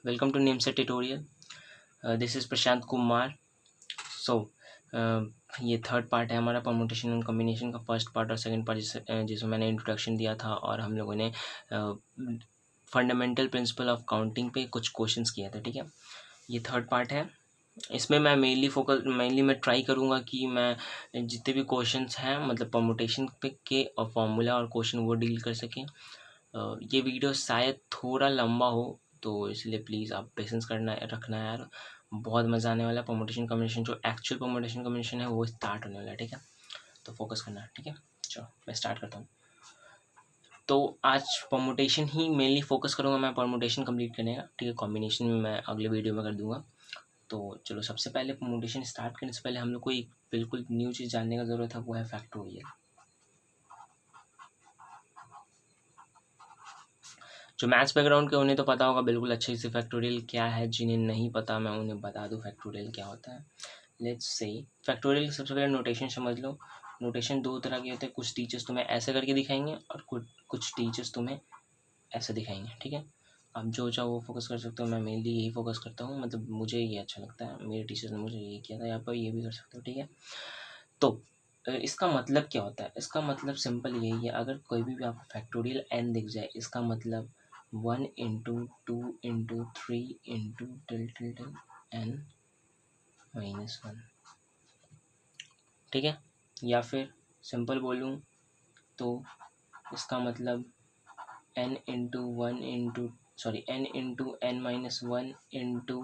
Welcome to Nameset tutorial. This is Prashant Kumar. सो ये third part है हमारा परमुटेशन एंड कॉम्बिनेशन का. फर्स्ट पार्ट और सेकंड पार्ट जिसमें मैंने इंट्रोडक्शन दिया था और हम लोगों ने फंडामेंटल प्रिंसिपल ऑफ काउंटिंग पे कुछ क्वेश्चंस किए थे. ठीक है, ये थर्ड पार्ट है. इसमें मैं मेनली मैं ट्राई करूँगा कि मैं जितने भी क्वेश्चंस हैं मतलब परमुटेशन पे के और फॉर्मूला और क्वेश्चन वो डील कर सकें. ये वीडियो शायद थोड़ा लंबा हो तो इसलिए प्लीज़ आप पेशेंस रखना यार. बहुत मज़ा आने वाला है. परमुटेशन कॉम्बिनेशन जो एक्चुअल परमुटेशन कॉम्बिनेशन है वो स्टार्ट होने वाला है. ठीक है, तो फोकस करना. ठीक है, चलो मैं स्टार्ट करता हूँ. तो आज परमुटेशन ही मेनली फोकस करूँगा मैं, परमुटेशन कंप्लीट करने का. ठीक है, कॉम्बिनेशन में मैं अगले वीडियो में कर दूँगा. तो चलो सबसे पहले परमुटेशन स्टार्ट करने से पहले हम लोग को एक बिल्कुल न्यू चीज़ जानने का ज़रूरत है, वो है फैक्टोरियल. जो मैथ्स बैकग्राउंड के उन्हें तो पता होगा बिल्कुल अच्छे से फैक्टोरियल क्या है. जिन्हें नहीं पता मैं उन्हें बता दूँ फैक्टोरियल क्या होता है. लेट्स से फैक्टोरियल की सबसे पहले नोटेशन समझ लो. नोटेशन दो तरह के होते हैं. कुछ टीचर्स तुम्हें ऐसे करके दिखाएंगे और कुछ टीचर्स तुम्हें ऐसे दिखाएंगे. ठीक है, आप जो चाहो वो फोकस कर सकते हो. मैं मेनली यही फोकस करता हूँ, मतलब मुझे ये अच्छा लगता है. मेरे टीचर्स ने मुझे यही किया था. यहाँ पर ये भी कर सकते हो. ठीक है, तो इसका मतलब क्या होता है? इसका मतलब सिंपल यही है. अगर कोई भी आपको फैक्टोरियल n दिख जाए, इसका मतलब 1 into 2 into 3 into till n minus 1. ठीक है, या फिर सिंपल बोलूँ तो इसका मतलब n into n into n minus 1 into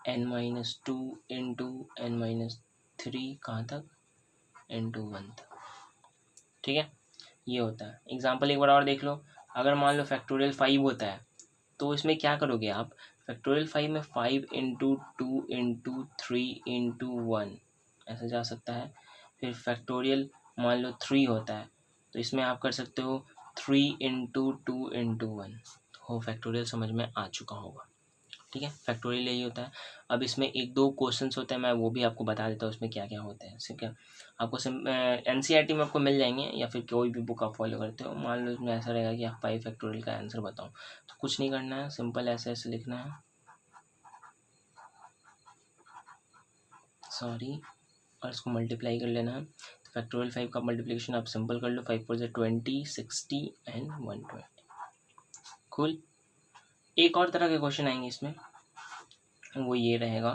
n minus 2 into n minus 3 कहाँ तक इंटू 1 तक. ठीक है, ये होता है. एग्जाम्पल एक बार और देख लो. अगर मान लो फैक्टोरियल 5 होता है तो इसमें क्या करोगे आप? फैक्टोरियल 5 में 5 इंटू 2 इंटू 3 इंटू 1 ऐसा जा सकता है. फिर फैक्टोरियल मान लो 3 होता है तो इसमें आप कर सकते हो 3 इंटू 2 इंटू 1. हो फैक्टोरियल समझ में आ चुका होगा. ठीक है, फैक्टोरियल यही होता है. अब इसमें एक दो क्वेश्चंस होते हैं, मैं वो भी आपको बता देता हूँ उसमें क्या क्या होते हैं. ठीक है, आपको NCERT में आपको मिल जाएंगे या फिर कोई भी बुक आप फॉलो करते हो. मान लो इसमें ऐसा रहेगा कि आप 5 फैक्टोरियल का आंसर बताओ, तो कुछ नहीं करना है, सिंपल ऐसे ऐसे लिखना है. सॉरी, और इसको मल्टीप्लाई कर लेना है. तो फैक्टोरियल 5 का मल्टीप्लिकेशन आप सिंपल कर लो. 5 4 20, 60 एंड 120. कूल. एक और तरह के क्वेश्चन आएंगे इसमें, वो ये रहेगा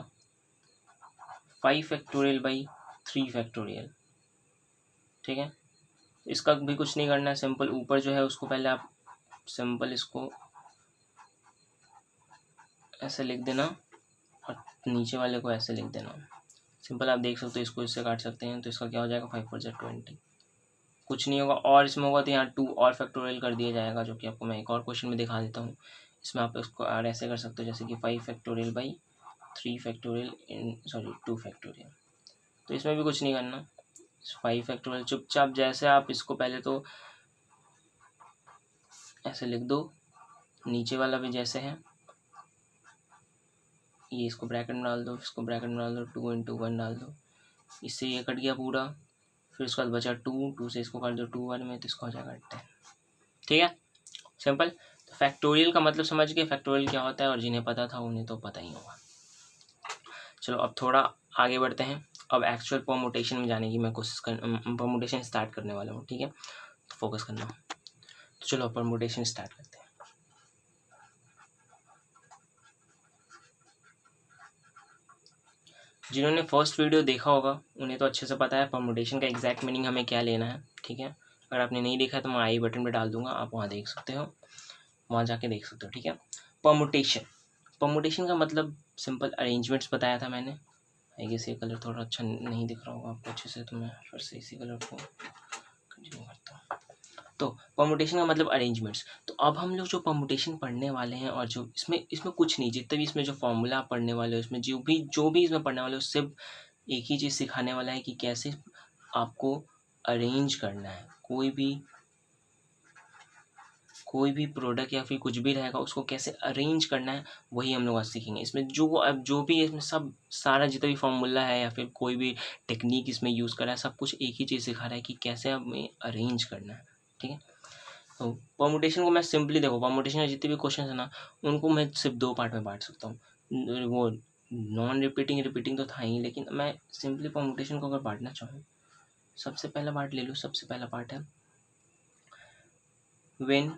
5 फैक्टोरियल बाई 3 फैक्टोरियल. ठीक है, इसका भी कुछ नहीं करना है. सिंपल ऊपर जो है उसको पहले आप सिंपल इसको ऐसे लिख देना और नीचे वाले को ऐसे लिख देना. सिंपल आप देख सकते हो, इसको इससे काट सकते हैं. तो इसका क्या हो जाएगा 5 4 20. कुछ नहीं होगा. और इसमें होगा तो यहाँ 2 और फैक्टोरियल कर दिया जाएगा, जो कि आपको मैं एक और क्वेश्चन में दिखा देता हूँ. इसमें आप इसको और ऐसे कर सकते हो जैसे कि 5 फैक्टोरियल बाई 3 फैक्टोरियल 2 फैक्टोरियल. तो इसमें भी कुछ नहीं करना. 5 फैक्टोरियल चुपचाप जैसे आप इसको पहले तो ऐसे लिख दो, नीचे वाला भी जैसे है ये इसको ब्रैकेट में डाल दो, इसको ब्रैकेट में डाल दो, 2 इंटू 1 डाल दो. इससे ये कट गया पूरा. फिर उसके बाद बचा 2 से इसको काट दो 2 1 में, तो इसको हो जाएगा 10. ठीक है, सिंपल. तो फैक्टोरियल का मतलब समझ गए फैक्टोरियल क्या होता है, और जिन्हें पता था उन्हें तो पता ही होगा. चलो अब थोड़ा आगे बढ़ते हैं. अब एक्चुअल परमुटेशन में जाने की मैं कोशिश परमुटेशन स्टार्ट करने वाला हूँ. ठीक है, तो फोकस करना. तो चलो परमुटेशन स्टार्ट करते हैं. जिन्होंने फर्स्ट वीडियो देखा होगा उन्हें तो अच्छे से पता है परमुटेशन का एग्जैक्ट मीनिंग हमें क्या लेना है. ठीक है, अगर आपने नहीं देखा तो मैं आई बटन पे डाल दूंगा, आप वहाँ देख सकते हो, वहाँ जाके देख सकते हो. ठीक है, परमुटेशन का मतलब सिंपल अरेंजमेंट्स बताया था मैंने. आई गेस ये कलर थोड़ा अच्छा नहीं दिख रहा होगा आपको अच्छे से, तो मैं फिर से इसी कलर को कंटिन्यू करता हूँ. तो परमुटेशन का मतलब अरेंजमेंट्स. तो अब हम लोग जो परमुटेशन पढ़ने वाले हैं, और जो इसमें कुछ नहीं, जितने भी इसमें जो फॉर्मूला पढ़ने वाले हो, इसमें जो भी इसमें पढ़ने वाले हो, सिर्फ एक ही चीज़ सिखाने वाला है कि कैसे आपको अरेंज करना है. कोई भी प्रोडक्ट या फिर कुछ भी रहेगा उसको कैसे अरेंज करना है, वही हम लोग आज सीखेंगे. इसमें जो भी इसमें सब सारा जितना भी फॉर्मूला है या फिर कोई भी टेक्निक इसमें यूज़ कर रहा है, सब कुछ एक ही चीज़ सिखा रहा है कि कैसे हमें अरेंज करना है. ठीक है, परमुटेशन को मैं सिंपली देखो, परमुटेशन के जितने भी क्वेश्चन है ना उनको मैं सिर्फ दो पार्ट में बांट सकता हूँ। वो नॉन रिपीटिंग रिपीटिंग तो था ही, लेकिन मैं सिंपली परमुटेशन को अगर बांटना चाहूँ, सबसे पहला पार्ट ले लो। सबसे पहला पार्ट है when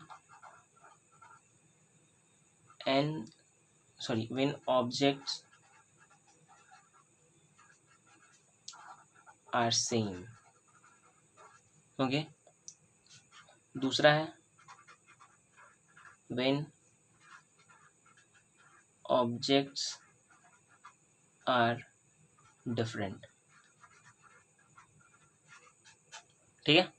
objects are same। Okay, दूसरा है when objects are different। ठीक है,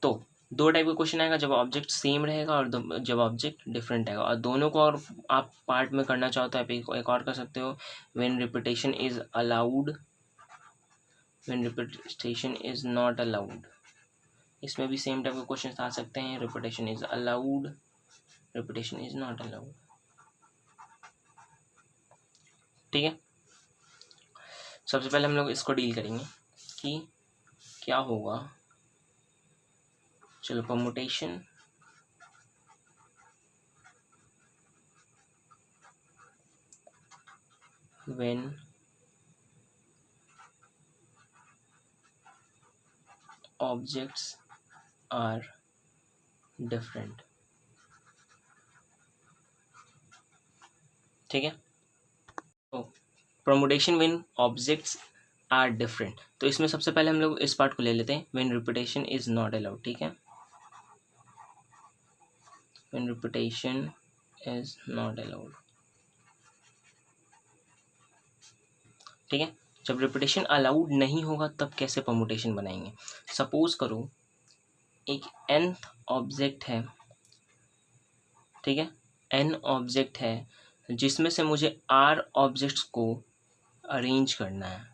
तो दो टाइप का क्वेश्चन आएगा, जब ऑब्जेक्ट सेम रहेगा और जब ऑब्जेक्ट डिफरेंट आएगा। और दोनों को और आप पार्ट में करना चाहो तो आप एक और कर सकते हो, when repetition is allowed, when repetition is not allowed. इसमें भी सेम टाइप के क्वेश्चन आ सकते हैं, repetition is allowed, repetition is not allowed. ठीक है, सबसे पहले हम लोग इसको डील करेंगे कि क्या होगा। चलो, permutation when objects are different। ठीक है, तो permutation when objects are different, तो इसमें सबसे पहले हम लोग इस पार्ट को ले लेते हैं, when repetition is not allowed. ठीक है, when repetition is not allowed. ठीक है, जब रिपीटेशन अलाउड नहीं होगा तब कैसे परमुटेशन बनाएंगे। सपोज करो एक nth ऑब्जेक्ट है, ठीक है, n ऑब्जेक्ट है जिसमें से मुझे r ऑब्जेक्ट्स को अरेंज करना है।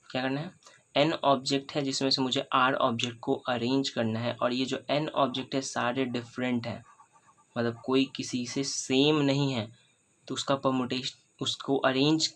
क्या करना है, n ऑब्जेक्ट है जिसमें से मुझे r ऑब्जेक्ट को अरेंज करना है, और ये जो n ऑब्जेक्ट है सारे डिफरेंट हैं, मतलब कोई किसी से सेम नहीं है। तो उसका परमुटेशन, उसको अरेंज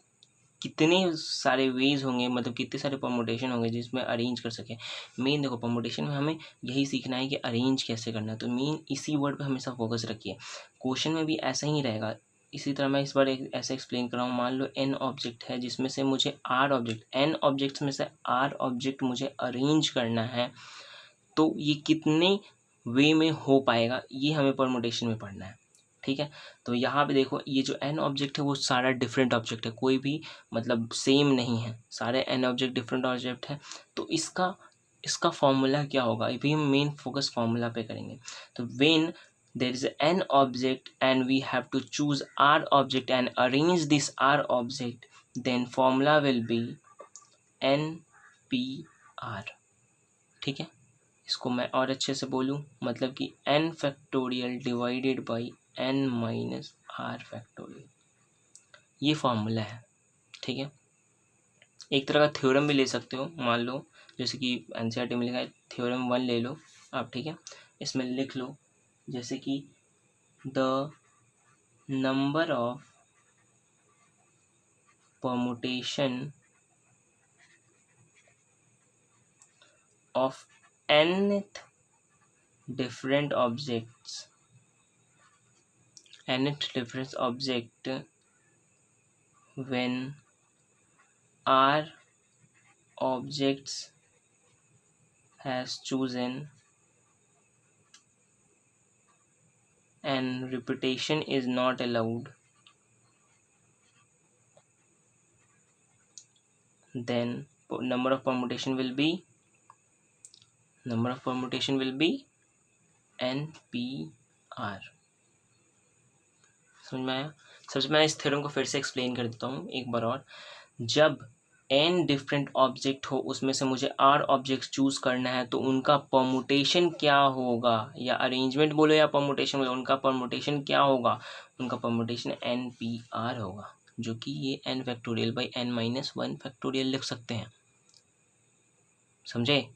कितने सारे वेज होंगे, मतलब कितने सारे परमुटेशन होंगे जिसमें अरेंज कर सके। मेन देखो, परमुटेशन में हमें यही सीखना है कि अरेंज कैसे करना है, तो मेन इसी वर्ड पे हमेशा फोकस रखिए। क्वेश्चन में भी ऐसा ही रहेगा। इसी तरह मैं इस बार ऐसे एक्सप्लेन कर रहा हूँ। मान लो n ऑब्जेक्ट है जिसमें से मुझे r ऑब्जेक्ट, n ऑब्जेक्ट्स में से r ऑब्जेक्ट मुझे अरेंज करना है, तो ये कितने वे में हो पाएगा, ये हमें परमुटेशन में पढ़ना है। ठीक है, तो यहाँ पे देखो, ये जो n ऑब्जेक्ट है वो सारा डिफरेंट ऑब्जेक्ट है, कोई भी मतलब सेम नहीं है, सारे n ऑब्जेक्ट डिफरेंट ऑब्जेक्ट है। तो इसका फॉर्मूला क्या होगा, अभी हम मेन फोकस फॉर्मूला पे करेंगे। तो when there is n object and we have to choose r object and arrange this r object, then formula will be npr। ठीक है, इसको मैं और अच्छे से बोलूँ, मतलब कि n factorial divided by n minus r factorial, ये फॉर्मूला है। ठीक है, एक तरह का थ्योरम भी ले सकते हो। मान लो जैसे कि एनसीईआरटी में लिखा है, थ्योरम 1 ले लो आप। ठीक है, इसमें लिख लो जैसे कि the number of permutation of nth different objects, nth different object when r objects has chosen and repetition is not allowed, then number of permutation will be NPR। समझ में आया। सबसे पहले इस थ्योरम को फिर से एक्सप्लेन कर देता हूँ एक बार और। जब n डिफरेंट ऑब्जेक्ट हो, उसमें से मुझे r ऑब्जेक्ट चूज करना है, तो उनका परमुटेशन क्या होगा, या अरेंजमेंट बोलो या परमुटेशन बोलो, उनका परमुटेशन क्या होगा, उनका परमुटेशन NPR होगा, जो कि ये n factorial by n minus 1 factorial लिख सकते हैं। समझे?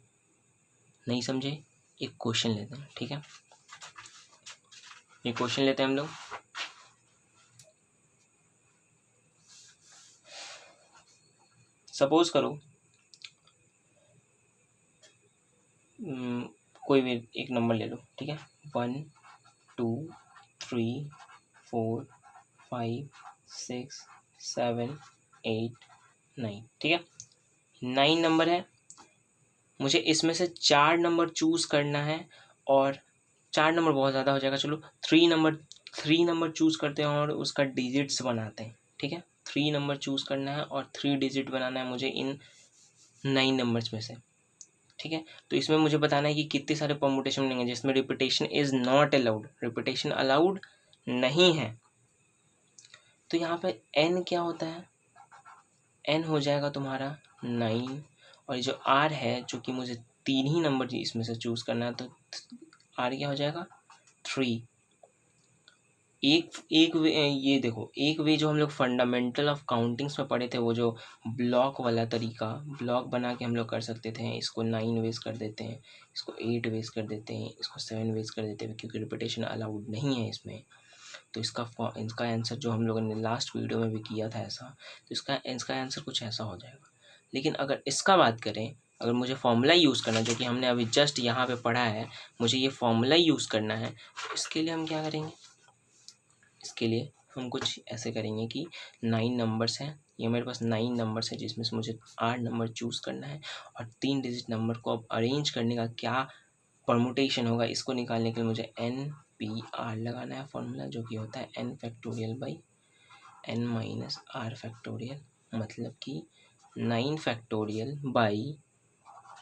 नहीं समझे? एक क्वेश्चन लेते हैं। ठीक है, एक क्वेश्चन लेते हैं हम लोग। सपोज करो कोई भी एक नंबर ले लो, ठीक है, 1 2 3 4 5 6 7 8 9, ठीक है, 9 नंबर है। मुझे इसमें से 4 नंबर चूज़ करना है, और 4 नंबर बहुत ज़्यादा हो जाएगा, चलो 3 नंबर चूज़ करते हैं और उसका डिजिट्स बनाते हैं, ठीक है, 3 नंबर चूज़ करना है और 3 डिजिट बनाना है मुझे इन 9 नंबर्स में से, ठीक है। तो इसमें मुझे बताना है कि कितने सारे परमुटेशन बनेंगे जिसमें repetition is not allowed, repetition allowed नहीं है। तो यहाँ पे n क्या होता है, n हो जाएगा तुम्हारा 9, और जो r है जो कि मुझे 3 ही नंबर इसमें से चूज़ करना है, तो r क्या हो जाएगा 3। एक वे, ये देखो एक वे जो हम लोग फंडामेंटल ऑफ काउंटिंग्स में पढ़े थे, वो जो ब्लॉक वाला तरीका, ब्लॉक बना के हम लोग कर सकते थे, इसको 9 वेज कर देते हैं, इसको 8 वेज कर देते हैं, इसको 7 वेज कर देते हैं, क्योंकि रिपीटेशन अलाउड नहीं है इसमें। तो इसका आंसर जो हम लोगों ने लास्ट वीडियो में भी किया था ऐसा, तो इसका आंसर कुछ ऐसा हो जाएगा। लेकिन अगर इसका बात करें, अगर मुझे फॉर्मूला यूज़ करना है, जो कि हमने अभी जस्ट यहाँ पे पढ़ा है, मुझे ये फॉर्मूला यूज़ करना है, तो इसके लिए हम क्या करेंगे, इसके लिए हम कुछ ऐसे करेंगे कि 9 नंबर्स हैं, ये मेरे पास 9 नंबर्स है जिसमें से मुझे 8 नंबर चूज़ करना है, और 3 डिजिट नंबर को अब अरेंज करने का क्या परमुटेशन होगा, इसको निकालने के लिए मुझे NPR लगाना है फॉर्मूला, जो कि होता है n factorial by n minus r factorial, मतलब कि 9 फैक्टोरियल बाई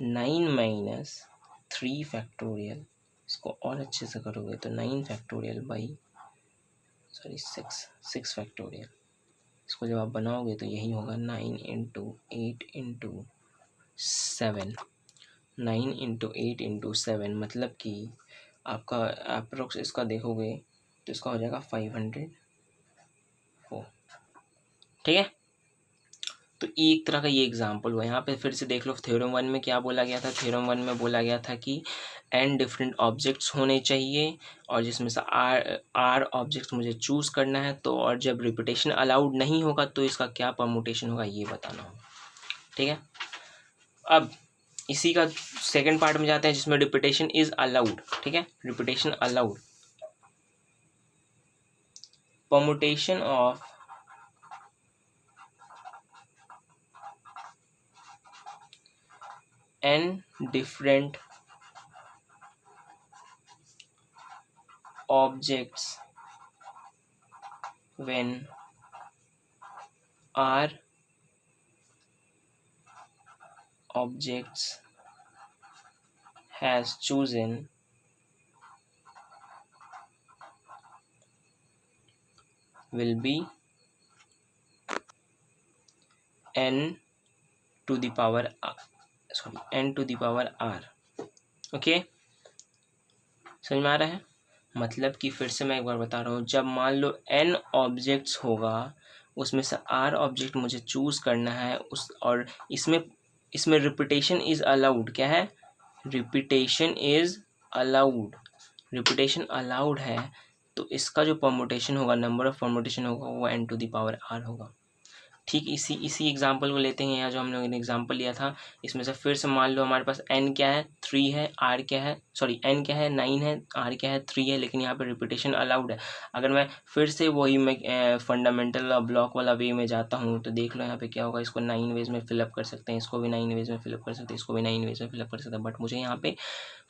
9 माइनस 3 फैक्टोरियल। इसको और अच्छे से करोगे तो 9 फैक्टोरियल बाई 6 फैक्टोरियल। इसको जब आप बनाओगे तो यही होगा 9 इंटू 8 इंटू 7, 9 इंटू 8 इंटू 7, मतलब कि आपका अप्रोक्स इसका देखोगे तो इसका हो जाएगा 504, ठीक है। तो एक तरह का ये एग्जाम्पल हुआ। यहाँ पे फिर से देख लो, थ्योरम 1 में क्या बोला गया था, थ्योरम 1 में बोला गया था कि n डिफरेंट ऑब्जेक्ट्स होने चाहिए, और जिसमें से r ऑब्जेक्ट्स मुझे चूज़ करना है, तो और जब रिपीटेशन अलाउड नहीं होगा तो इसका क्या परमुटेशन होगा ये बताना होगा, ठीक है। अब इसी का सेकंड पार्ट में जाते हैं जिसमें रिपीटेशन इज अलाउड, ठीक है, repetition allowed, permutation of n different objects when r objects has chosen will be n to the power r। Okay, समझ में आ रहा है? मतलब कि फिर से मैं एक बार बता रहा हूँ, जब मान लो n ऑब्जेक्ट्स होगा, उसमें से r ऑब्जेक्ट मुझे चूज़ करना है, और इसमें रिपीटेशन इज़ अलाउड, क्या है, repetition is allowed, repetition allowed है, तो इसका जो परमुटेशन होगा, नंबर ऑफ परमुटेशन होगा, वो n to the power r होगा। ठीक इसी एग्जाम्पल को लेते हैं, यहाँ जो हम लोगों ने एग्जाम्पल लिया था, इसमें से फिर से मान लो हमारे पास n क्या है 3 है, r क्या है, सॉरी n क्या है 9 है, r क्या है 3 है, लेकिन यहाँ पे रिपीटेशन अलाउड है। अगर मैं फिर से वही मैं फंडामेंटल ब्लॉक वाला वे में जाता हूँ, तो देख लो यहाँ पे क्या होगा, इसको 9 वेज में फिलअप कर सकते हैं, इसको भी 9 वेज में फिलअप कर सकते हैं, इसको भी 9 वेज में फिलअप कर सकते हैं, बट मुझे यहाँ पे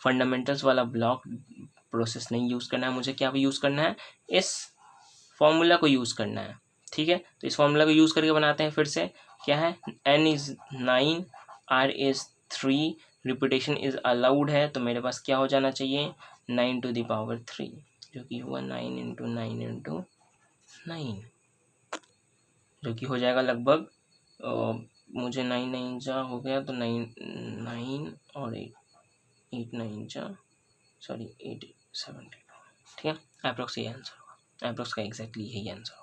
फंडामेंटल्स वाला ब्लॉक प्रोसेस नहीं यूज़ करना है, मुझे क्या यूज़ करना है, इस फॉर्मूला को यूज़ करना है, ठीक है। तो इस फॉर्मूला को यूज़ करके बनाते हैं, फिर से क्या है, n is 9, r is 3, repetition is allowed है, तो मेरे पास क्या हो जाना चाहिए 9 टू द पावर 3, जो कि हुआ 9 इंटू 9 इंटू 9, जो कि हो जाएगा लगभग मुझे 9 9 जा हो गया, तो 9 और 8 9 जा, सॉरी 8 7, ठीक है। अप्रोक्स यही आंसर होगा, अप्रोक्स का एग्जैक्टली यही आंसर होगा,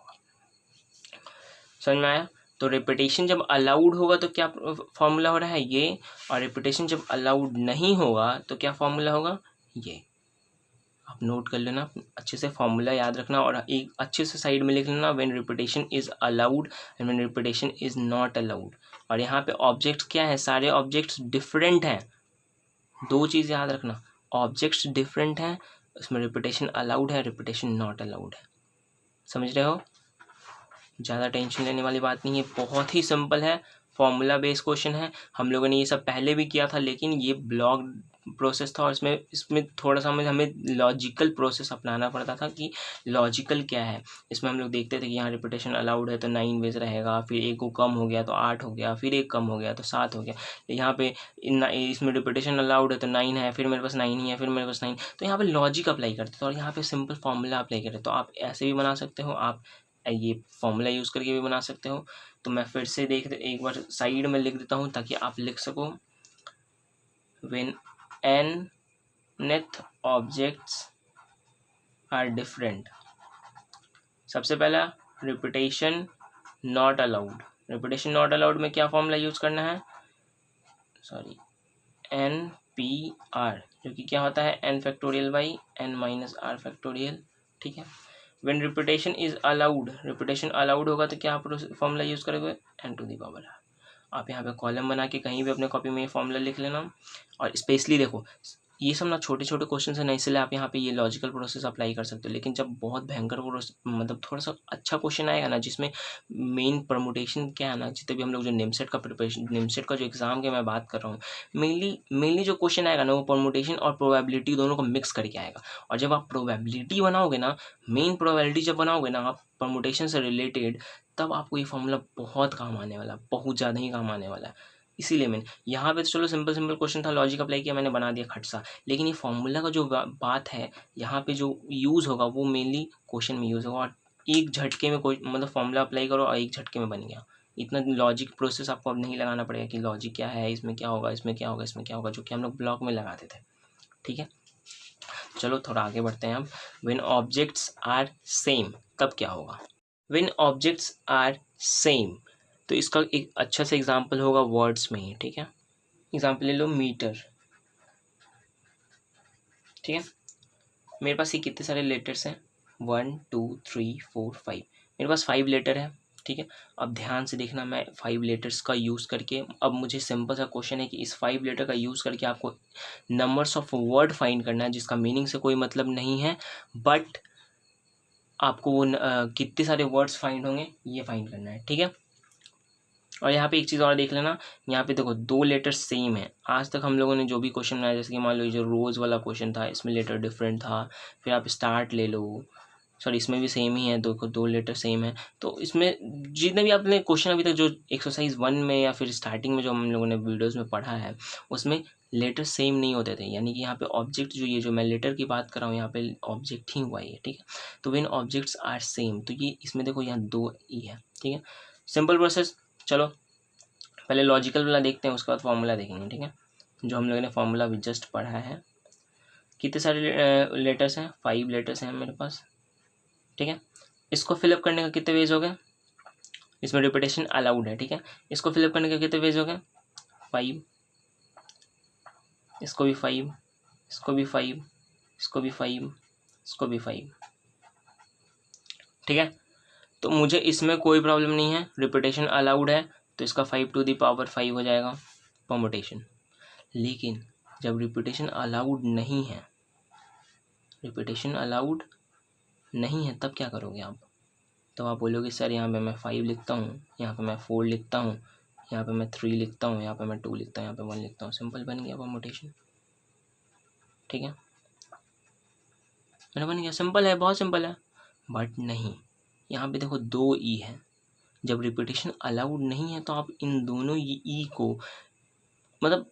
समझ में आया? तो रिपीटेशन जब अलाउड होगा तो क्या फॉर्मूला हो रहा है ये, और रिपीटेशन जब अलाउड नहीं होगा तो क्या फॉर्मूला होगा ये। आप नोट कर लेना अच्छे से, फॉर्मूला याद रखना, और एक अच्छे से साइड में लिख लेना, when repetition is allowed and when repetition is not allowed. और यहाँ पे ऑब्जेक्ट्स क्या है, सारे ऑब्जेक्ट्स डिफरेंट हैं, दो चीज़ याद रखना, ऑब्जेक्ट्स डिफरेंट हैं, उसमें रिपीटेशन अलाउड है, रिपीटेशन नॉट अलाउड है। समझ रहे हो? ज़्यादा टेंशन लेने वाली बात नहीं है, बहुत ही सिंपल है, फॉर्मूला बेस्ड क्वेश्चन है। हम लोगों ने ये सब पहले भी किया था, लेकिन ये ब्लॉक प्रोसेस था और इसमें थोड़ा सा हमें लॉजिकल प्रोसेस अपनाना पड़ता था कि लॉजिकल क्या है। इसमें हम लोग देखते थे कि यहाँ रिपीटेशन अलाउड है तो 9 वेज रहेगा, फिर एक को कम हो गया तो 8 हो गया, फिर एक कम हो गया तो 7 हो गया। यहाँ पे इसमें रिपीटेशन अलाउड है तो 9 है, फिर मेरे पास 9 ही है, फिर मेरे पास 9, तो यहाँ पे लॉजिक अप्लाई करते थे और यहाँ पे सिंपल फॉर्मूला अप्लाई करते। तो आप ऐसे भी बना सकते हो, आप ये फॉर्मूला यूज़ करके भी बना सकते हो। तो मैं फिर से एक बार साइड में लिख देता हूँ ताकि आप लिख सको। When nth objects are different, सबसे पहला repetition not allowed. Repetition not allowed में क्या फॉर्मूला यूज़ करना है, सॉरी, NPR, जो कि क्या होता है n factorial by n minus r factorial. ठीक है। When repetition is allowed, repetition allowed होगा तो क्या आप फॉर्मूला यूज़ करोगे, n to the power r। आप यहाँ पे कॉलम बना के कहीं भी अपने कॉपी में ये फॉर्मूला लिख लेना। और स्पेशली देखो, ये सब ना छोटे छोटे क्वेश्चन है ना, इसलिए आप यहाँ पे ये लॉजिकल प्रोसेस अप्लाई कर सकते हो। लेकिन जब बहुत भयंकर मतलब थोड़ा सा अच्छा क्वेश्चन आएगा ना, जिसमें मेन परमुटेशन क्या है ना, जितने भी हम लोग जो निमसेट का प्रिपरेशन, निमसेट का जो एग्जाम की मैं बात कर रहा हूँ, मेनली जो क्वेश्चन आएगा ना, वो परमुटेशन और प्रोबेबिलिटी दोनों को मिक्स करके आएगा। और जब आप प्रोबेबिलिटी बनाओगे ना, मेन प्रोबेबिलिटी जब बनाओगे ना आप परमुटेशन से रिलेटेड, तब आपको ये फॉर्मूला बहुत काम आने वाला, बहुत ज़्यादा ही काम आने वाला है। इसीलिए मैंने यहाँ पे तो चलो सिंपल क्वेश्चन था, लॉजिक अप्लाई किया, मैंने बना दिया खटसा। लेकिन ये फॉर्मूला का जो बात है यहाँ पे जो यूज़ होगा वो मेनली क्वेश्चन में यूज़ होगा। और एक झटके में कोई मतलब फॉर्मूला अप्लाई करो और एक झटके में बन गया। इतना लॉजिक प्रोसेस आपको अब नहीं लगाना पड़ेगा कि लॉजिक क्या है, इसमें क्या होगा, इसमें क्या होगा, इसमें क्या होगा, जो कि हम लोग ब्लॉक में लगाते थे। ठीक है, चलो थोड़ा आगे बढ़ते हैं अब। व्हेन ऑब्जेक्ट्स आर सेम, तब क्या होगा। व्हेन ऑब्जेक्ट्स आर सेम, तो इसका एक अच्छा सा एग्जाम्पल होगा वर्ड्स में ही। ठीक है, एग्जाम्पल ले लो मीटर। ठीक है, मेरे पास ये कितने सारे लेटर्स हैं, 1 2 3 4 5, मेरे पास 5 लेटर है। ठीक है, अब ध्यान से देखना, मैं 5 लेटर्स का यूज़ करके, अब मुझे सिंपल सा क्वेश्चन है कि इस 5 लेटर का यूज़ करके आपको नंबर्स ऑफ वर्ड फाइंड करना है, जिसका मीनिंग से कोई मतलब नहीं है, बट आपको वो कितने सारे वर्ड्स फाइंड होंगे ये फाइंड करना है। ठीक है, और यहाँ पे एक चीज़ और देख लेना, यहाँ पे देखो 2 लेटर सेम है। आज तक हम लोगों ने जो भी क्वेश्चन बनाया, जैसे कि मान लो जो रोज़ वाला क्वेश्चन था, इसमें लेटर डिफरेंट था। फिर आप स्टार्ट ले लो, सॉरी इसमें भी सेम ही है, 2 लेटर सेम है। तो इसमें जितने भी आपने क्वेश्चन अभी तक जो एक्सरसाइज 1 में या फिर स्टार्टिंग में जो हम लोगों ने वीडियोज़ में पढ़ा है, उसमें लेटर सेम नहीं होते थे। यानी कि यहाँ पे ऑब्जेक्ट जो, ये जो मैं लेटर की बात कर रहा हूँ, यहाँ पे ऑब्जेक्ट ही हुआ है। ठीक है, तो व्हेन ऑब्जेक्ट्स आर सेम, तो ये इसमें देखो यहाँ 2 ई है। ठीक है, सिंपल प्रोसेस। चलो पहले लॉजिकल वाला देखते हैं, उसके बाद फॉर्मूला देखेंगे। ठीक है, जो हम लोगों ने फॉर्मूला भी जस्ट पढ़ा है। कितने सारे लेटर्स हैं, 5 लेटर्स हैं मेरे पास। ठीक है, इसको फिलअप करने का कितने वेज हो गए, इसमें रिपीटेशन अलाउड है। ठीक है, इसको फिलअप करने का कितने वेज हो गए, 5, इसको भी 5, इसको भी 5, इसको भी 5, इसको भी 5। ठीक है, तो मुझे इसमें कोई प्रॉब्लम नहीं है, रिपीटेशन अलाउड है, तो इसका 5 टू द पावर 5 हो जाएगा परमुटेशन। लेकिन जब रिपीटेशन अलाउड नहीं है, रिपीटेशन अलाउड नहीं है, तब क्या करोगे आप, तो आप बोलोगे सर यहाँ पे मैं 5 लिखता हूँ, यहाँ पे मैं 4 लिखता हूँ, यहाँ पे मैं 3 लिखता हूँ, यहाँ पे मैं 2 लिखता हूँ, यहाँ पे 1 लिखता हूँ। सिंपल बन गया परमुटेशन। ठीक है, मेरा बन गया, सिंपल है, बहुत सिंपल है। बट नहीं, यहाँ पे देखो 2 ई है। जब रिपीटेशन अलाउड नहीं है तो आप इन दोनों ई को मतलब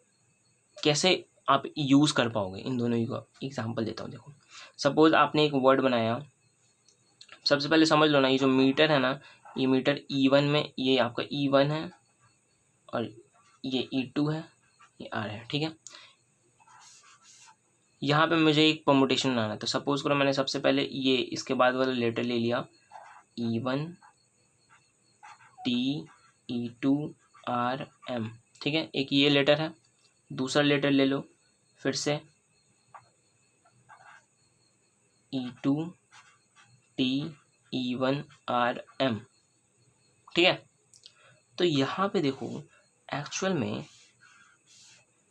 कैसे आप यूज़ कर पाओगे इन दोनों ई को। एग्जाम्पल देता हूँ, देखो सपोज आपने एक वर्ड बनाया, सबसे पहले समझ लो ना, ये जो मीटर है ना, ये मीटर E1 में, ये आपका E1 है और ये E2 है, ये R है। ठीक है, यहाँ पे मुझे एक परमुटेशन बनाना है, तो सपोज करो मैंने सबसे पहले ये इसके बाद वाला लेटर ले लिया, E1 T E2 R M। ठीक है, एक ये लेटर है, दूसरा लेटर ले लो फिर से, E2 T E1 R M। ठीक है, तो यहाँ पे देखो एक्चुअल में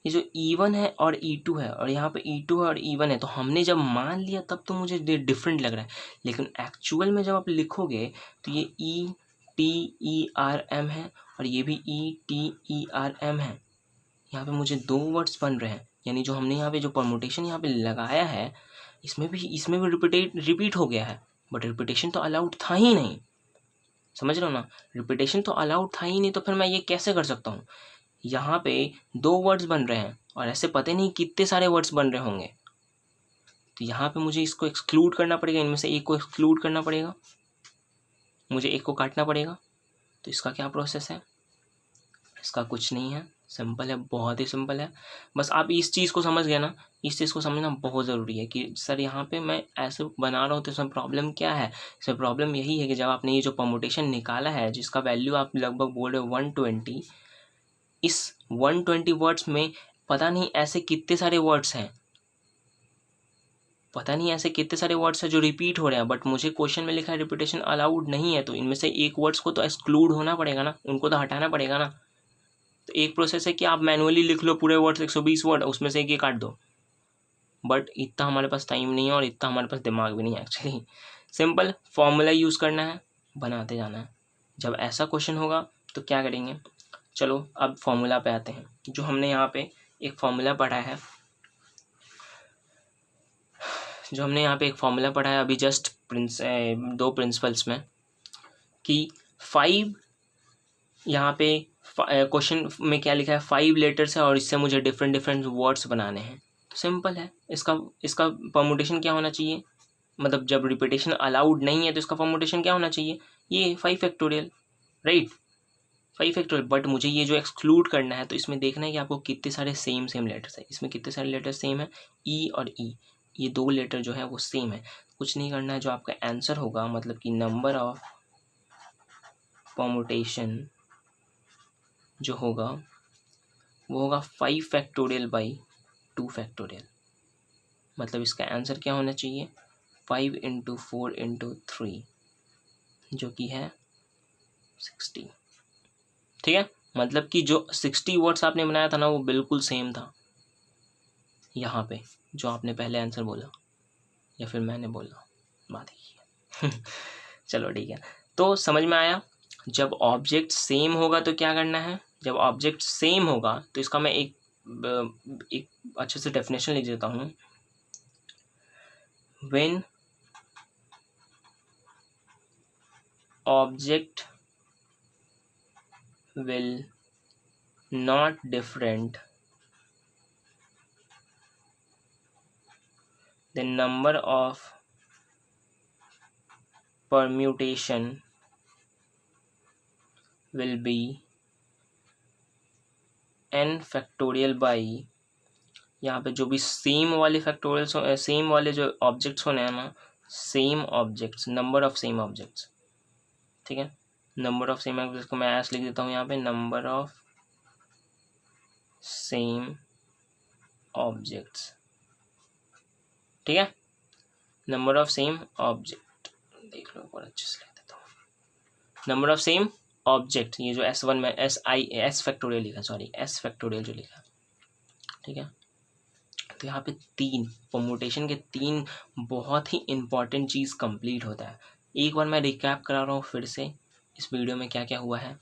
ये जो E1 है और E2 है और यहाँ पे E2 है और E1 है, तो हमने जब मान लिया तब तो मुझे डिफरेंट लग रहा है, लेकिन एक्चुअल में जब आप लिखोगे तो ये ETERM है और ये भी ETERM है। यहाँ पे मुझे दो वर्ड्स बन रहे हैं, यानी जो हमने यहाँ पे जो परमुटेशन यहाँ पे लगाया है इसमें भी रिपीट हो गया है, बट रिपीटेशन तो अलाउड था ही नहीं। समझ रहे हो ना, रिपीटेशन तो अलाउड था ही नहीं, तो फिर मैं ये कैसे कर सकता हूँ। यहाँ पे दो वर्ड्स बन रहे हैं और ऐसे पता नहीं कितने सारे वर्ड्स बन रहे होंगे, तो यहाँ पे मुझे इसको एक्सक्लूड करना पड़ेगा, इनमें से एक को एक्सक्लूड करना पड़ेगा, मुझे एक को काटना पड़ेगा। तो इसका क्या प्रोसेस है, इसका कुछ नहीं है, सिंपल है, बहुत ही सिंपल है। बस आप इस चीज़ को समझ गए ना, इस चीज़ को समझना बहुत ज़रूरी है कि सर यहाँ पे मैं ऐसे बना रहा हूँ तो इसमें प्रॉब्लम क्या है। इसमें प्रॉब्लम यही है कि जब आपने ये जो परमुटेशन निकाला है जिसका वैल्यू आप लगभग बोल रहे हो 120, इस 120 वर्ड्स में पता नहीं ऐसे कितने सारे वर्ड्स हैं, पता नहीं ऐसे कितने सारे वर्ड्स हैं जो रिपीट हो रहे हैं, बट मुझे क्वेश्चन में लिखा है रिपीटेशन अलाउड नहीं है, तो इनमें से एक वर्ड्स को तो एक्सक्लूड होना पड़ेगा ना, उनको तो हटाना पड़ेगा ना। तो एक प्रोसेस है कि आप मैनुअली लिख लो पूरे वर्ड्स 120 वर्ड, उसमें से एक ही काट दो, बट इतना हमारे पास टाइम नहीं है और इतना हमारे पास दिमाग भी नहीं है एक्चुअली। सिंपल फॉर्मूला यूज़ करना है, बनाते जाना है। जब ऐसा क्वेश्चन होगा तो क्या करेंगे, चलो अब फॉर्मूला पे आते हैं। जो हमने यहाँ पे एक फॉर्मूला पढ़ा है, अभी जस्ट दो प्रिंसिपल्स में, कि 5 यहाँ पे क्वेश्चन में क्या लिखा है, 5 लेटर्स है और इससे मुझे डिफरेंट वर्ड्स बनाने हैं। तो सिंपल है, इसका परमुटेशन क्या होना चाहिए, मतलब जब रिपीटेशन अलाउड नहीं है तो इसका परमुटेशन क्या होना चाहिए, ये 5 फैक्टोरियल, राइट, 5 फैक्टोरियल। बट मुझे ये जो एक्सक्लूड करना है तो इसमें देखना है कि आपको कितने सारे सेम लेटर्स है, इसमें कितने सारे लेटर्स सेम है, ई और ई, ये दो लेटर जो है वो सेम है। कुछ नहीं करना है, जो आपका आंसर होगा मतलब कि नंबर ऑफ परमुटेशन जो होगा वो होगा 5 फैक्टोरियल बाई 2 फैक्टोरियल। मतलब इसका आंसर क्या होना चाहिए, 5 × 4 × 3 जो कि है 60। ठीक है, मतलब कि जो 60 वर्ड्स आपने बनाया था ना वो बिल्कुल सेम था यहाँ पे जो आपने पहले आंसर बोला, या फिर मैंने बोला, बात ही है। चलो ठीक है, तो समझ में आया। जब ऑब्जेक्ट सेम होगा तो क्या करना है, जब ऑब्जेक्ट सेम होगा तो इसका मैं एक अच्छे से डेफिनेशन लिख देता हूँ। When object will not different, the number of permutation will be n factorial by, यहाँ पे जो भी सेम वाले फैक्टोरियल्स, सेम वाले जो ऑब्जेक्ट्स होने हैं ना, same objects, number of same objects, ठीक है, नंबर ऑफ सेम ऑब्जेक्ट्स को मैं ऐसे लिख देता हूँ यहाँ पे, नंबर ऑफ सेम ऑब्जेक्ट्स, ठीक है, नंबर ऑफ सेम ऑब्जेक्ट, देख लो और अच्छे से लिख देता हूँ, नंबर ऑफ सेम ऑब्जेक्ट, ये जो S1 में S फैक्टोरियल लिखा, सॉरी S फैक्टोरियल जो लिखा, ठीक है। तो यहाँ पे 3 परमुटेशन के 3 बहुत ही इंपॉर्टेंट चीज़ कंप्लीट होता है। एक बार मैं रिकैप करा रहा हूँ फिर से इस वीडियो में क्या क्या हुआ है।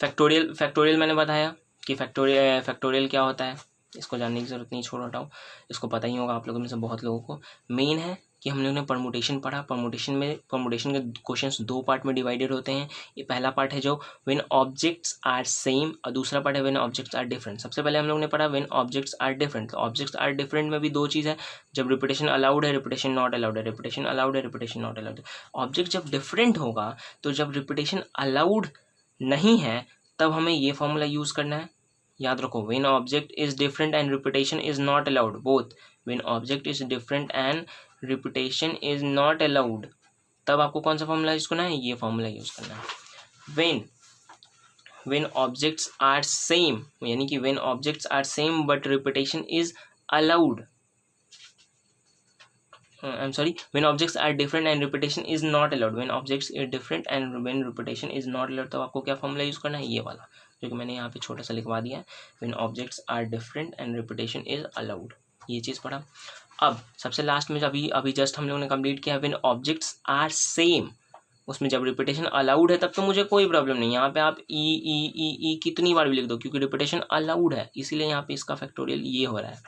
फैक्टोरियल मैंने बताया कि फैक्टोरियल क्या होता है, इसको जानने की ज़रूरत नहीं, छोड़ हटाओ, इसको पता ही होगा आप लोगों में से बहुत लोगों को। मेन है कि हम लोगों ने परमुटेशन पढ़ा, परमुटेशन के क्वेश्चंस 2 पार्ट में डिवाइडेड होते हैं। ये पहला पार्ट है जो व्हेन ऑब्जेक्ट्स आर सेम, और दूसरा पार्ट है व्हेन ऑब्जेक्ट्स आर डिफरेंट। सबसे पहले हम लोग ने पढ़ा when objects are different. Objects are different में भी 2 चीज़ है, जब रिपीटेशन अलाउड है, रिपीटेशन नॉट अलाउड है, रिपीटेशन अलाउड है, रिपीटेशन नॉट अलाउड है। ऑब्जेक्ट जब डिफरेंट होगा तो जब रिपीटेशन अलाउड नहीं है तब हमें ये फॉर्मूला यूज़ करना है, याद रखो, when object is different and repetition is not allowed, both, when object is different and repetition is not allowed, तब आपको कौन सा फॉर्मूला यूज करना है, ये फॉर्मूला यूज करना है। व्हेन ऑब्जेक्ट्स आर सेम, यानी कि when objects are same but repetition is allowed, I'm sorry, when objects are different and repetition is not allowed, when objects are different and when repetition is not allowed, तो आपको क्या formula use करना है, ये वाला जो कि मैंने यहाँ पे छोटा सा लिखवा दिया है, when objects are different and repetition is allowed, ये चीज़ पढ़ा। अब सबसे लास्ट में अभी जस्ट हम लोगों ने कंप्लीट किया when objects are same, उसमें जब रिपीटेशन अलाउड है तब तो मुझे कोई प्रॉब्लम नहीं, यहाँ पे आप ई कितनी बार भी लिख दो क्योंकि रिपीटेशन अलाउड है, इसीलिए यहाँ पे इसका फैक्टोरियल ये हो रहा है,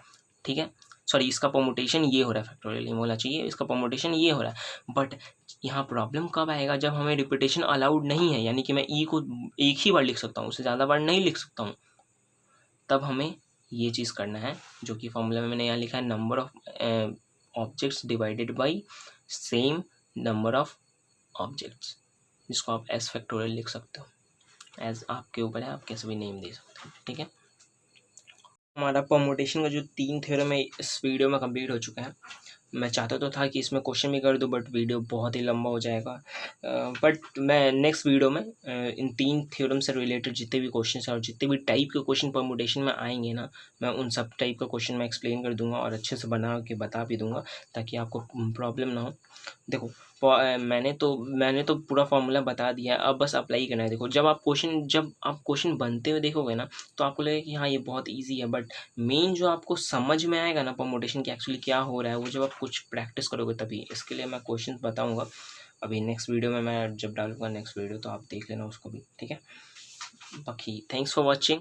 ठीक है, सॉरी इसका परमुटेशन ये हो रहा है, फैक्टोरियल ये बोलना चाहिए, इसका परमुटेशन ये हो रहा है। बट यहाँ प्रॉब्लम कब आएगा, जब हमें रिपीटेशन अलाउड नहीं है, यानी कि मैं ई को एक ही बार लिख सकता हूँ, उससे ज़्यादा बार नहीं लिख सकता हूँ, तब हमें ये चीज़ करना है जो कि फॉर्मूला में मैंने यहाँ लिखा है, number of objects divided by same number of objects, जिसको आप एस फैक्टोरियल लिख सकते हो, एज आपके ऊपर है, आप कैसे भी नेम दे सकते हो, ठीक है। हमारा परमुटेशन का जो 3 थ्योरम है इस वीडियो में कंप्लीट हो चुका है। मैं चाहता तो था कि इसमें क्वेश्चन भी कर दूं, बट वीडियो बहुत ही लंबा हो जाएगा, बट मैं नेक्स्ट वीडियो में इन 3 थ्योरम से रिलेटेड जितने भी क्वेश्चन हैं और जितने भी टाइप के क्वेश्चन परमुटेशन में आएंगे ना, मैं उन सब टाइप का क्वेश्चन मैं एक्सप्लेन कर दूंगा और अच्छे से बना के बता भी दूंगा, ताकि आपको प्रॉब्लम ना हो। देखो मैंने तो पूरा फॉर्मूला बता दिया है, अब बस अप्लाई करना है। देखो जब आप क्वेश्चन बनते हुए देखोगे ना, तो आपको लगेगा कि हाँ ये बहुत ईजी है, बट मेन जो आपको समझ में आएगा ना परमुटेशन की एक्चुअली क्या हो रहा है, वो जब आप कुछ प्रैक्टिस करोगे तभी। इसके लिए मैं क्वेश्चन बताऊंगा अभी नेक्स्ट वीडियो में, मैं जब डालूंगा नेक्स्ट वीडियो तो आप देख लेना उसको भी, ठीक है। बाकी थैंक्स फॉर वॉचिंग।